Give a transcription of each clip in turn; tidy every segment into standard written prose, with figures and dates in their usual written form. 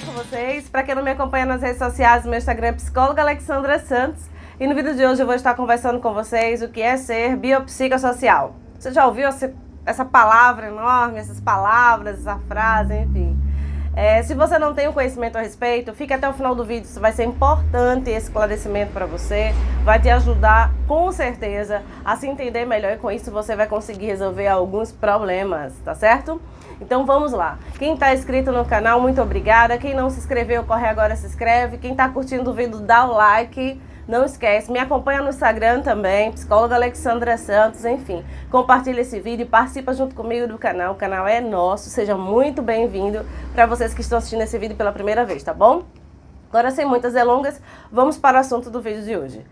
bem com vocês? Para quem não me acompanha nas redes sociais, meu Instagram é psicóloga Alexandra Santos. E no vídeo de hoje eu vou estar conversando com vocês o que é ser biopsicossocial. Você já ouviu essa palavra enorme, essas palavras, essa frase, enfim. Se você não tem o conhecimento a respeito, fique até o final do vídeo, isso vai ser importante, esse esclarecimento para você, vai te ajudar com certeza a se entender melhor e com isso você vai conseguir resolver alguns problemas, tá certo? Então vamos lá. Quem está inscrito no canal, muito obrigada. Quem não se inscreveu, corre agora, se inscreve. Quem está curtindo o vídeo, dá o like. Não esquece, me acompanha no Instagram também, psicóloga Alexandra Santos, enfim. Compartilha esse vídeo e participa junto comigo do canal. O canal é nosso, seja muito bem-vindo para vocês que estão assistindo esse vídeo pela primeira vez, tá bom? Agora, sem muitas delongas, vamos para o assunto do vídeo de hoje.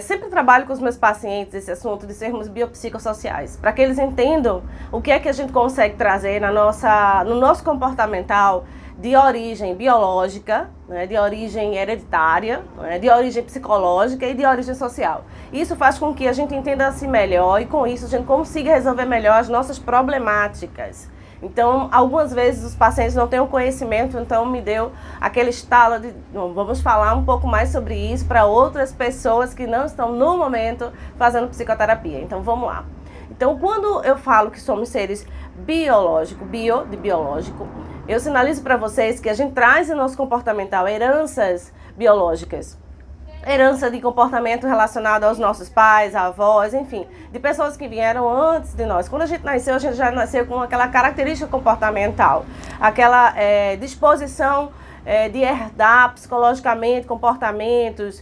Sempre trabalho com os meus pacientes esse assunto de sermos biopsicossociais, para que eles entendam o que é que a gente consegue trazer no nosso comportamental de origem biológica, né, de origem hereditária, né, de origem psicológica e de origem social. Isso faz com que a gente entenda-se melhor e com isso a gente consiga resolver melhor as nossas problemáticas. Então, algumas vezes os pacientes não têm o conhecimento, então me deu aquele estalo de vamos falar um pouco mais sobre isso para outras pessoas que não estão no momento fazendo psicoterapia. Então, vamos lá. Então, quando eu falo que somos seres biológicos, de biológico, eu sinalizo para vocês que a gente traz no nosso comportamental heranças biológicas. Herança de comportamento relacionado aos nossos pais, avós, enfim, de pessoas que vieram antes de nós. Quando a gente gente já nasceu com aquela característica comportamental, aquela disposição de herdar psicologicamente comportamentos,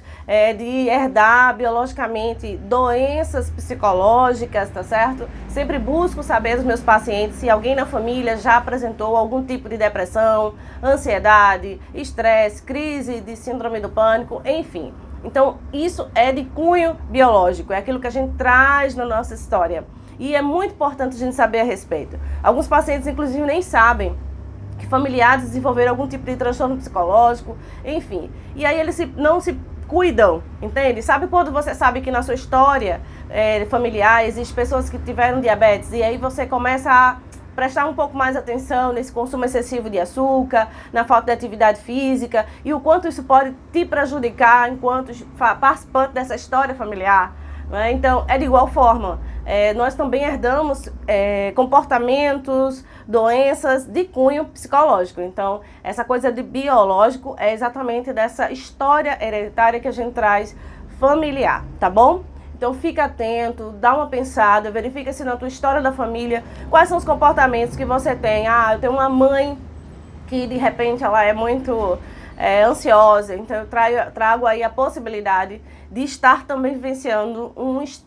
de herdar biologicamente doenças psicológicas, tá certo? Sempre busco saber dos meus pacientes se alguém na família já apresentou algum tipo de depressão, ansiedade, estresse, crise de síndrome do pânico, enfim. Então, isso é de cunho biológico, é aquilo que a gente traz na nossa história. E é muito importante a gente saber a respeito. Alguns pacientes, inclusive, nem sabem que familiares desenvolveram algum tipo de transtorno psicológico, enfim. E aí eles não se cuidam, entende? Sabe quando você sabe que na sua história familiar existem pessoas que tiveram diabetes e aí você começa a prestar um pouco mais atenção nesse consumo excessivo de açúcar, na falta de atividade física e o quanto isso pode te prejudicar enquanto participante dessa história familiar, né? Então, é de igual forma, nós também herdamos comportamentos, doenças de cunho psicológico. Então, essa coisa de biológico é exatamente dessa história hereditária que a gente traz familiar, tá bom? Então fica atento, dá uma pensada, verifica se na tua história da família, quais são os comportamentos que você tem. Eu tenho uma mãe que de repente ela é muito ansiosa, então eu trago aí a possibilidade de estar também vivenciando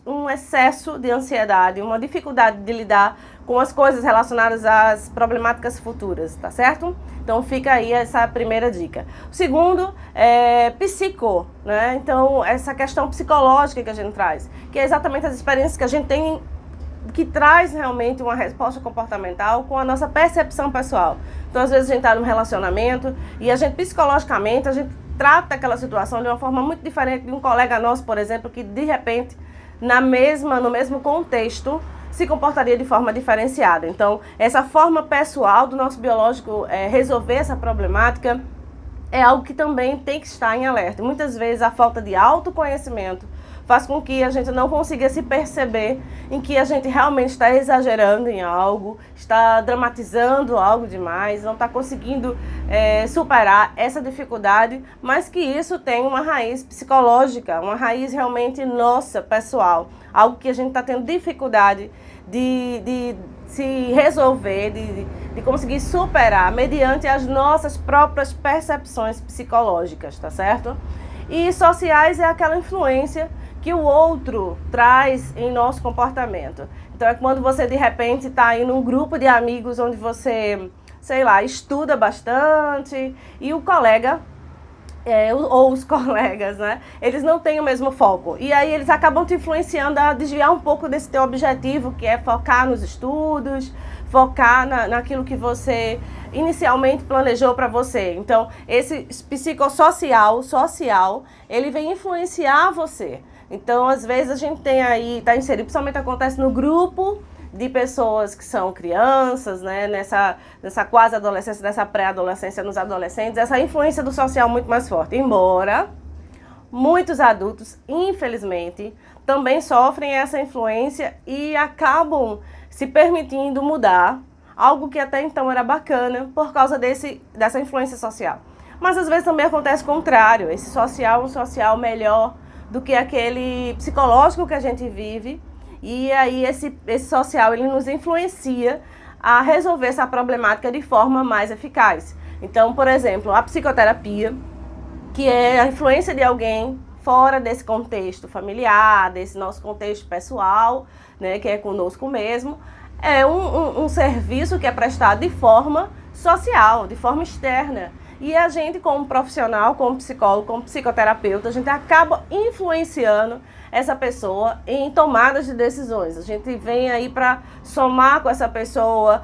um excesso de ansiedade, uma dificuldade de lidar com as coisas relacionadas às problemáticas futuras, tá certo? Então fica aí essa primeira dica. O segundo é psico, né? Então essa questão psicológica que a gente traz, que é exatamente as experiências que a gente tem que traz realmente uma resposta comportamental com a nossa percepção pessoal. Então às vezes a gente está num relacionamento e a gente psicologicamente, a gente trata aquela situação de uma forma muito diferente de um colega nosso, por exemplo, que de repente no mesmo contexto se comportaria de forma diferenciada. Então, essa forma pessoal do nosso biológico resolver essa problemática é algo que também tem que estar em alerta. Muitas vezes a falta de autoconhecimento faz com que a gente não consiga se perceber em que a gente realmente está exagerando em algo, está dramatizando algo demais, não está conseguindo superar essa dificuldade, mas que isso tem uma raiz psicológica, uma raiz realmente nossa, pessoal, algo que a gente está tendo dificuldade de se resolver, de conseguir superar mediante as nossas próprias percepções psicológicas, tá certo? E sociais é aquela influência que o outro traz em nosso comportamento. Então é quando você de repente está aí num grupo de amigos onde você, sei lá, estuda bastante e o colega, ou os colegas, né, eles não têm o mesmo foco. E aí eles acabam te influenciando a desviar um pouco desse teu objetivo, que é focar nos estudos, focar naquilo que você inicialmente planejou para você. Então, esse psicossocial, ele vem influenciar você. Então, às vezes a gente tem aí, está inserido, principalmente acontece no grupo de pessoas que são crianças, né, nessa quase adolescência, nessa pré-adolescência nos adolescentes, essa influência do social muito mais forte. Embora muitos adultos, infelizmente, também sofrem essa influência e acabam se permitindo mudar algo que até então era bacana por causa dessa influência social. Mas às vezes também acontece o contrário, esse social é um social melhor do que aquele psicológico que a gente vive, e aí esse social ele nos influencia a resolver essa problemática de forma mais eficaz. Então, por exemplo, a psicoterapia, que é a influência de alguém fora desse contexto familiar, desse nosso contexto pessoal, né, que é conosco mesmo, é um serviço que é prestado de forma social, de forma externa. E a gente, como profissional, como psicólogo, como psicoterapeuta, a gente acaba influenciando essa pessoa em tomadas de decisões. A gente vem aí para somar com essa pessoa,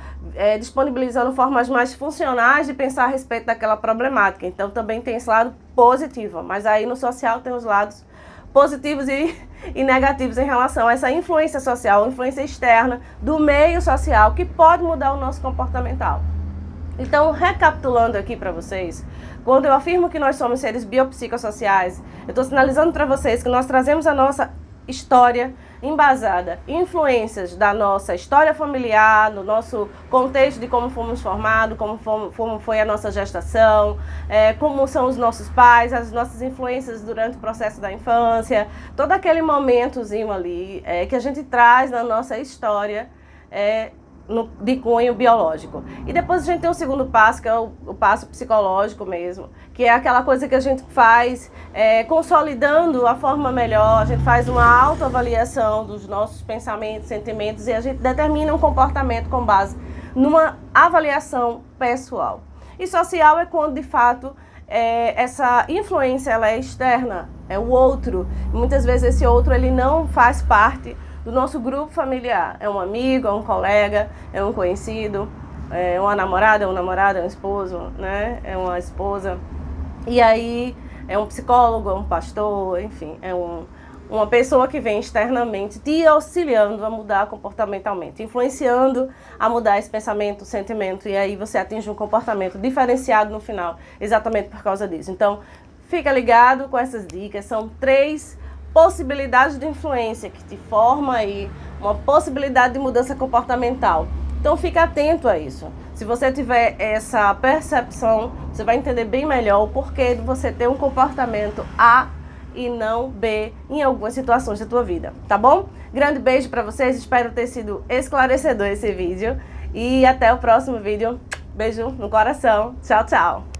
disponibilizando formas mais funcionais de pensar a respeito daquela problemática. Então também tem esse lado positivo, mas aí no social tem os lados positivos e negativos em relação a essa influência social, influência externa do meio social que pode mudar o nosso comportamental. Então, recapitulando aqui para vocês, quando eu afirmo que nós somos seres biopsicossociais, eu estou sinalizando para vocês que nós trazemos a nossa história embasada em influências da nossa história familiar, no nosso contexto de como fomos formados, como foi a nossa gestação, como são os nossos pais, as nossas influências durante o processo da infância, todo aquele momentozinho ali que a gente traz na nossa história de cunho biológico. E depois a gente tem o segundo passo, que é o passo psicológico mesmo, que é aquela coisa que a gente faz consolidando a forma melhor, a gente faz uma autoavaliação dos nossos pensamentos, sentimentos, e a gente determina um comportamento com base numa avaliação pessoal. E social é quando, de fato, essa influência ela é externa, é o outro. Muitas vezes esse outro ele não faz parte do nosso grupo familiar. É um amigo, é um colega, é um conhecido, é uma namorada, é um namorado, é um esposo, né? É uma esposa. E aí é um psicólogo, é um pastor, enfim, é uma pessoa que vem externamente te auxiliando a mudar comportamentalmente, influenciando a mudar esse pensamento, sentimento, e aí você atinge um comportamento diferenciado no final, exatamente por causa disso. Então, fica ligado com essas dicas, são 3 possibilidades de influência que te forma aí uma possibilidade de mudança comportamental. Então fica atento a isso. Se você tiver essa percepção, você vai entender bem melhor o porquê de você ter um comportamento A e não B em algumas situações da tua vida, tá bom? Grande beijo para vocês, espero ter sido esclarecedor esse vídeo e até o próximo vídeo. Beijo no coração, tchau, tchau!